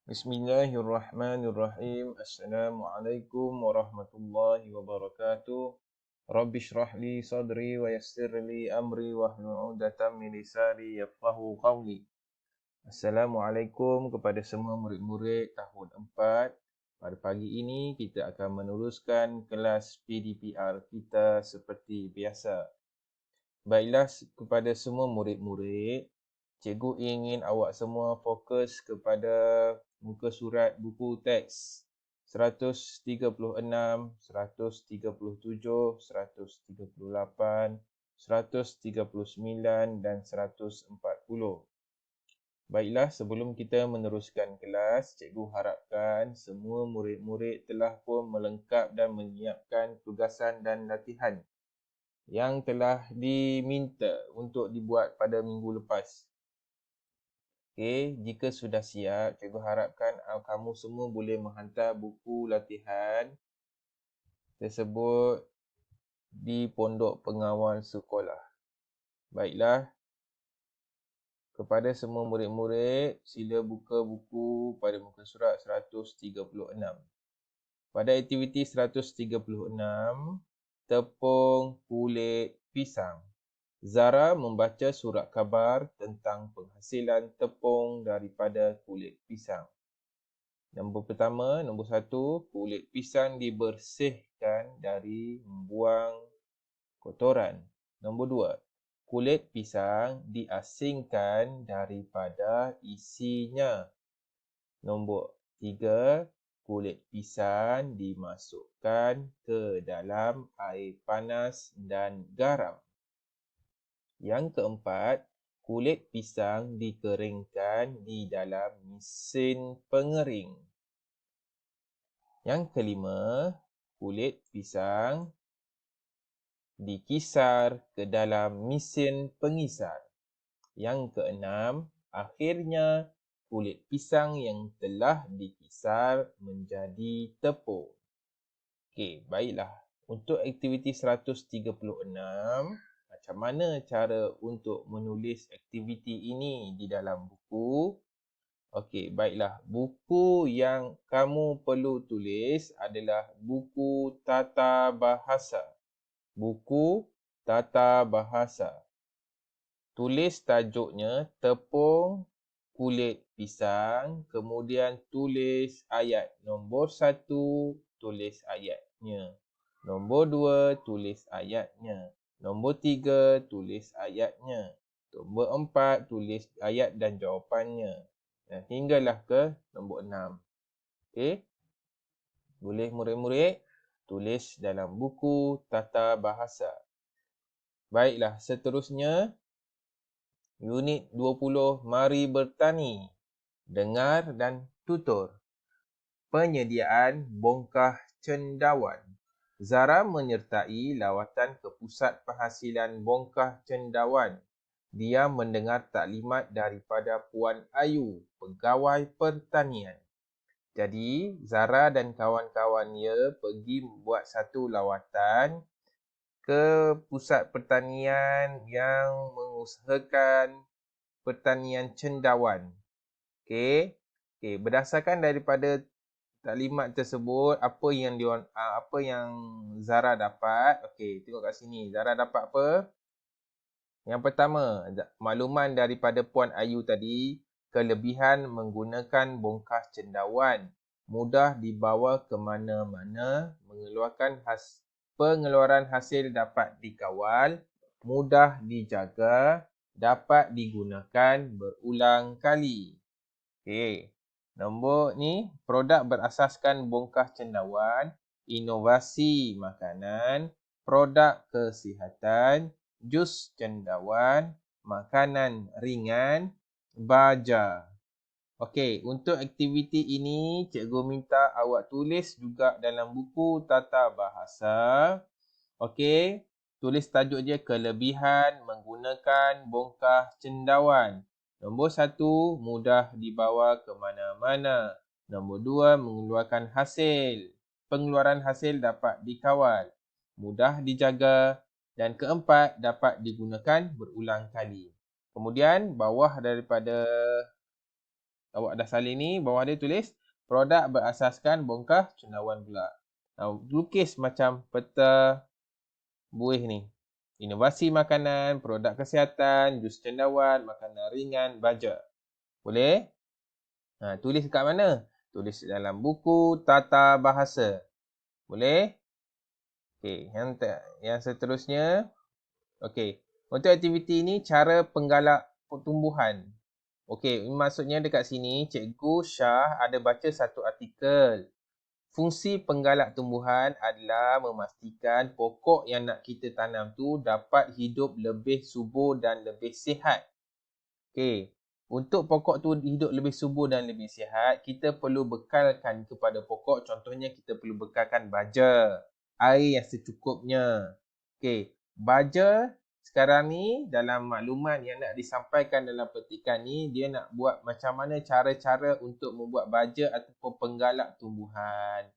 Bismillahirrahmanirrahim. Assalamualaikum warahmatullahi wabarakatuh. Rabbi shrah li sadri wa yassir li amri wahlul 'uqdatam min lisani yafqahu qawli. Assalamualaikum kepada semua murid-murid tahun 4. Pada pagi ini kita akan meneruskan kelas PDPR kita seperti biasa. Baiklah kepada semua murid-murid, cikgu ingin awak semua fokus kepada muka surat buku teks 136, 137, 138, 139 dan 140. Baiklah, sebelum kita meneruskan kelas, cikgu harapkan semua murid-murid telah pun melengkap dan menyiapkan tugasan dan latihan yang telah diminta untuk dibuat pada minggu lepas. Okey, jika sudah siap, cikgu harapkan kamu semua boleh menghantar buku latihan tersebut di pondok pengawal sekolah. Baiklah, kepada semua murid-murid, sila buka buku pada muka surat 136. Pada aktiviti 136, tepung kulit pisang. Zara membaca surat khabar tentang penghasilan tepung daripada kulit pisang. Nombor pertama, nombor 1, kulit pisang dibersihkan dari membuang kotoran. Nombor 2, kulit pisang diasingkan daripada isinya. Nombor 3, kulit pisang dimasukkan ke dalam air panas dan garam. Yang keempat, kulit pisang dikeringkan di dalam mesin pengering. Yang kelima, kulit pisang dikisar ke dalam mesin pengisar. Yang keenam, akhirnya kulit pisang yang telah dikisar menjadi tepung. Okey, baiklah. Untuk aktiviti 136, macam mana cara untuk menulis aktiviti ini di dalam buku? Okey, baiklah. Buku yang kamu perlu tulis adalah buku tata bahasa. Buku tata bahasa. Tulis tajuknya tepung kulit pisang, kemudian tulis ayat. Nombor 1, tulis ayatnya. Nombor 2, tulis ayatnya. Nombor 3, tulis ayatnya. Nombor 4, tulis ayat dan jawapannya. Hinggalah ke nombor 6. Okey? Boleh murid-murid tulis dalam buku tata bahasa. Baiklah, seterusnya unit 20, mari bertani. Dengar dan tutur. Penyediaan bongkah cendawan. Zara menyertai lawatan ke pusat penghasilan bongkah cendawan. Dia mendengar taklimat daripada Puan Ayu, pegawai pertanian. Jadi, Zara dan kawan-kawannya pergi buat satu lawatan ke pusat pertanian yang mengusahakan pertanian cendawan. Okey, berdasarkan daripada taklimat tersebut, apa yang Zara dapat? Okey, tengok kat sini. Zara dapat apa? Yang pertama, makluman daripada Puan Ayu tadi, kelebihan menggunakan bongkah cendawan. Mudah dibawa ke mana-mana, pengeluaran hasil dapat dikawal, mudah dijaga, dapat digunakan berulang kali. Okey. Nombor ni, produk berasaskan bongkah cendawan, inovasi makanan, produk kesihatan, jus cendawan, makanan ringan, baja. Okey, untuk aktiviti ini, cikgu minta awak tulis juga dalam buku tata bahasa. Okey, tulis tajuk dia kelebihan menggunakan bongkah cendawan. Nombor 1, mudah dibawa ke mana-mana. Nombor 2, pengeluaran hasil dapat dikawal, mudah dijaga. Dan keempat, dapat digunakan berulang kali. Kemudian, bawah daripada Awak dah salin ni, bawah dia tulis produk berasaskan bongkah cendawan pula. Lukis macam peta buih ni. Inovasi makanan, produk kesihatan, jus cendawan, makanan ringan, baja. Boleh? Tulis kat mana? Tulis dalam buku tata bahasa. Boleh? Okey, yang seterusnya. Okey. Untuk aktiviti ini, cara penggalak pertumbuhan. Okey, maksudnya dekat sini, Cikgu Syah ada baca satu artikel. Fungsi penggalak tumbuhan adalah memastikan pokok yang nak kita tanam tu dapat hidup lebih subur dan lebih sihat. Okey, untuk pokok tu hidup lebih subur dan lebih sihat, kita perlu bekalkan kepada pokok. Contohnya kita perlu bekalkan baja, air yang secukupnya. Okey, baja sekarang ni dalam maklumat yang nak disampaikan dalam petikan ni, dia nak buat macam mana cara-cara untuk membuat baja ataupun penggalak tumbuhan.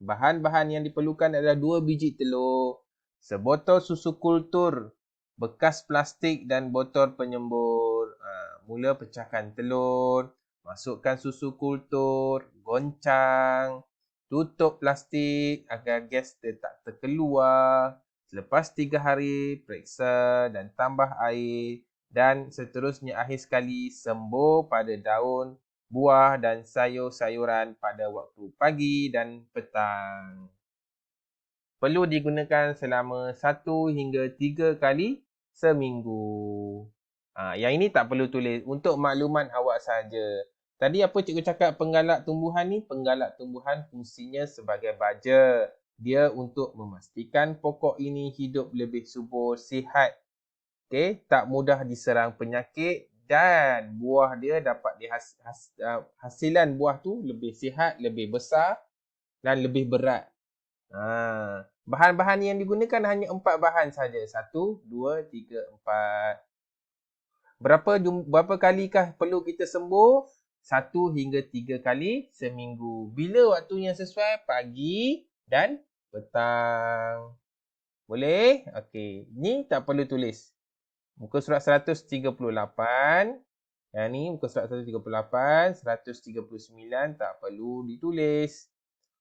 Bahan-bahan yang diperlukan adalah 2 biji telur, sebotol susu kultur, bekas plastik dan botol penyembur. Mula pecahkan telur, masukkan susu kultur, goncang, tutup plastik agar gas tak terkeluar. Selepas 3 hari, periksa dan tambah air. Dan seterusnya, akhir sekali sembur pada daun, buah dan sayur-sayuran pada waktu pagi dan petang. Perlu digunakan selama 1 hingga 3 kali seminggu. Yang ini tak perlu tulis. Untuk makluman awak saja. Tadi apa cikgu cakap penggalak tumbuhan ni? Penggalak tumbuhan fungsinya sebagai baja. Dia untuk memastikan pokok ini hidup lebih subur, sihat. Okay? Tak mudah diserang penyakit dan buah dia dapat hasilan buah tu lebih sihat, lebih besar dan lebih berat. Bahan-bahan yang digunakan hanya 4 bahan saja. 1, 2, 3, 4. Berapa kalikah perlu kita sembur? 1 hingga 3 kali seminggu. Bila waktu yang sesuai? Pagi dan petang. Boleh? Okey. Ni tak perlu tulis. Muka surat 138. Yang ni muka surat 138, 139 tak perlu ditulis.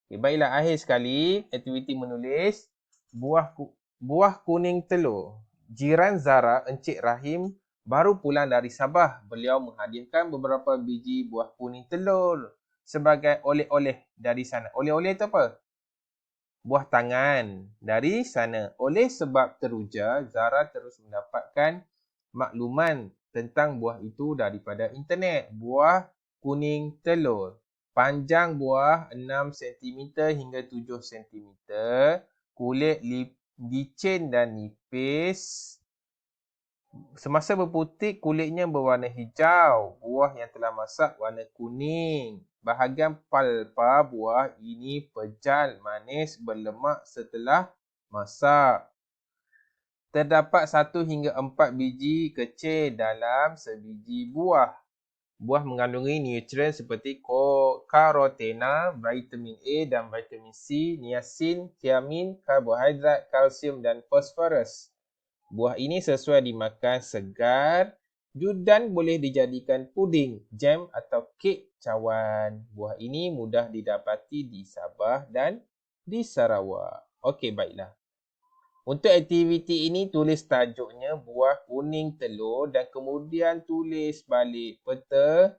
Okay, baiklah, akhir sekali aktiviti menulis buah kuning telur. Jiran Zara, Encik Rahim, baru pulang dari Sabah. Beliau menghadiahkan beberapa biji buah kuning telur sebagai oleh-oleh dari sana. Oleh-oleh itu apa? Buah tangan dari sana. Oleh sebab teruja, Zara terus mendapatkan makluman tentang buah itu daripada internet. Buah kuning telur. Panjang buah 6 cm hingga 7 cm. Kulit licin dan nipis. Semasa berputik, kulitnya berwarna hijau. Buah yang telah masak warna kuning. Bahagian palpa buah ini pejal, manis, berlemak setelah masak. Terdapat 1 hingga 4 biji kecil dalam sebiji buah. Buah mengandungi nutrien seperti karotena, vitamin A dan vitamin C, niasin, tiamin, karbohidrat, kalsium dan fosforus. Buah ini sesuai dimakan segar dan boleh dijadikan puding, jam atau kek cawan. Buah ini mudah didapati di Sabah dan di Sarawak. Okey, baiklah. Untuk aktiviti ini, tulis tajuknya buah kuning telur dan kemudian tulis balik peta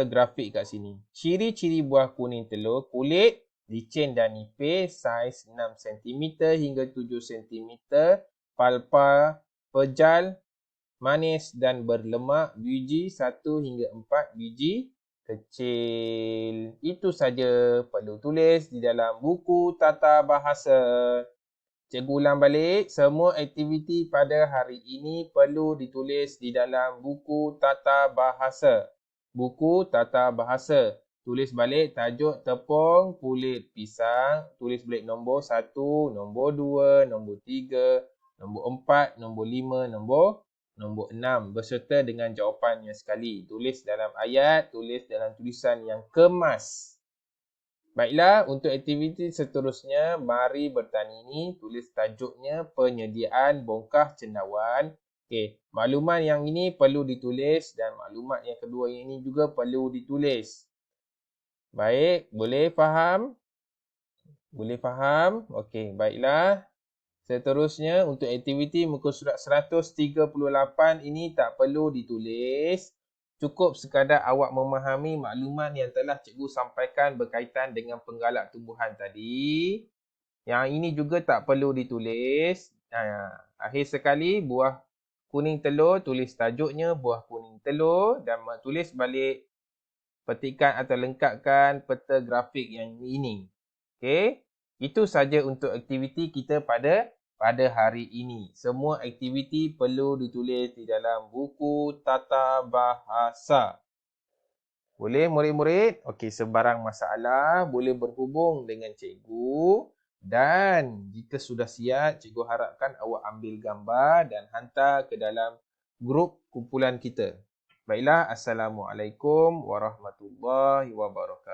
grafik kat sini. Ciri-ciri buah kuning telur: kulit licin dan nipis, saiz 6 cm hingga 7 cm, palpa pejal, manis dan berlemak, biji 1 hingga 4 biji kecil. Itu saja perlu tulis di dalam buku tata bahasa. Cikgu ulang balik, semua aktiviti pada hari ini perlu ditulis di dalam buku tata bahasa. Buku tata bahasa. Tulis balik tajuk tepung kulit pisang. Tulis balik nombor 1, nombor 2, nombor 3, nombor 4, nombor 5, nombor 6 berserta dengan jawapannya sekali. Tulis dalam ayat, tulis dalam tulisan yang kemas. Baiklah, untuk aktiviti seterusnya, mari bertani ini. Tulis tajuknya penyediaan bongkah cendawan Okey, maklumat yang ini perlu ditulis dan maklumat yang kedua ini juga perlu ditulis. Baik, boleh faham? Boleh faham? Okey, baiklah. Seterusnya untuk aktiviti muka surat 138 ini tak perlu ditulis. Cukup sekadar awak memahami maklumat yang telah cikgu sampaikan berkaitan dengan penggalak tumbuhan tadi. Yang ini juga tak perlu ditulis. Akhir sekali, buah kuning telur, tulis tajuknya buah kuning telur dan tulis balik petikan atau lengkapkan peta grafik yang ini. Okey, itu saja untuk aktiviti kita pada hari ini. Semua aktiviti perlu ditulis di dalam buku tata bahasa. Boleh murid-murid? Okey, sebarang masalah boleh berhubung dengan cikgu. Dan jika sudah siap, cikgu harapkan awak ambil gambar dan hantar ke dalam grup kumpulan kita. Baiklah, Assalamualaikum warahmatullahi wabarakatuh.